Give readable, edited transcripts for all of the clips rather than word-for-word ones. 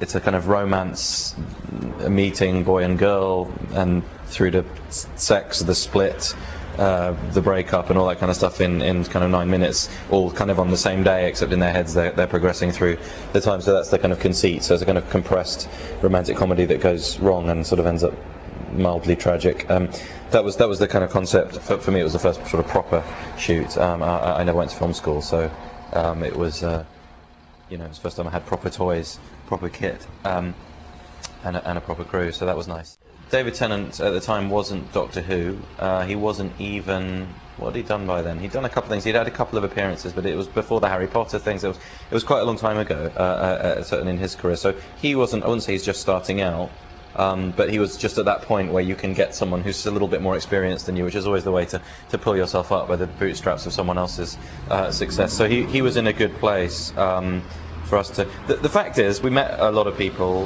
it's a kind of romance, a meeting, boy and girl, and through to sex, the split, the breakup, and all that kind of stuff in kind of 9 minutes, all kind of on the same day, except in their heads they're progressing through the time. So that's the kind of conceit. So it's a kind of compressed romantic comedy that goes wrong and sort of ends up mildly tragic. That was the kind of concept. For me, it was the first sort of proper shoot. I never went to film school, so it was it was the first time I had proper toys, proper kit, and a proper crew. So that was nice. David Tennant at the time wasn't Doctor Who. He wasn't even. What had he done by then? He'd done a couple of things. He'd had a couple of appearances, but it was before the Harry Potter things. It was quite a long time ago, certainly in his career. So he wasn't. I wouldn't say he's just starting out. But he was just at that point where you can get someone who's a little bit more experienced than you, which is always the way to pull yourself up by the bootstraps of someone else's success. So he was in a good place for us to... The fact is, we met a lot of people,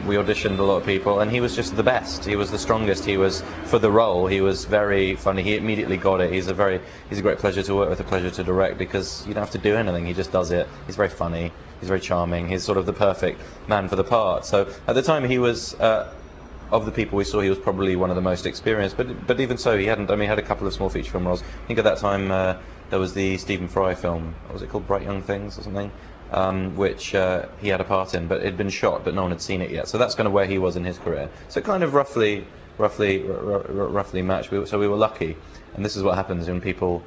we auditioned a lot of people, and he was just the best. He was the strongest. He was, for the role, he was very funny. He immediately got it. He's a great pleasure to work with, a pleasure to direct, because you don't have to do anything. He just does it. He's very funny. He's very charming. He's sort of the perfect man for the part. So at the time he was, of the people we saw, he was probably one of the most experienced. But even so, he hadn't. I mean, he had a couple of small feature film roles. I think at that time there was the Stephen Fry film. What was it called? Bright Young Things or something, which he had a part in, but it had been shot, but no one had seen it yet. So that's kind of where he was in his career. So kind of roughly matched. So we were lucky, and this is what happens when people.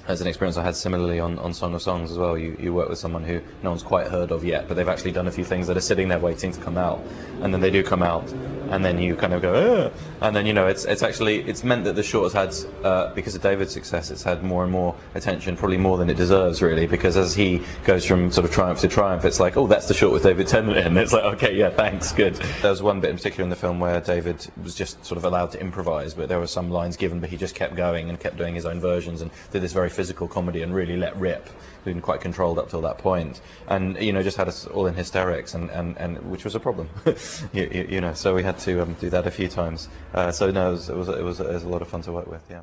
As an experience I had similarly on Song of Songs as well, you work with someone who no one's quite heard of yet, but they've actually done a few things that are sitting there waiting to come out, and then they do come out, and then you kind of go, and then it's meant that the short has had, because of David's success, it's had more and more attention, probably more than it deserves really, because as he goes from sort of triumph to triumph, it's like, oh, that's the short with David Tennant in, it's like, okay, yeah, thanks, good. There was one bit in particular in the film where David was just sort of allowed to improvise, but there were some lines given, but he just kept going and kept doing his own versions and did this very physical comedy and really let rip. We'd been quite controlled up till that point, and just had us all in hysterics, and which was a problem. So we had to do that a few times. So no, it was a lot of fun to work with. Yeah.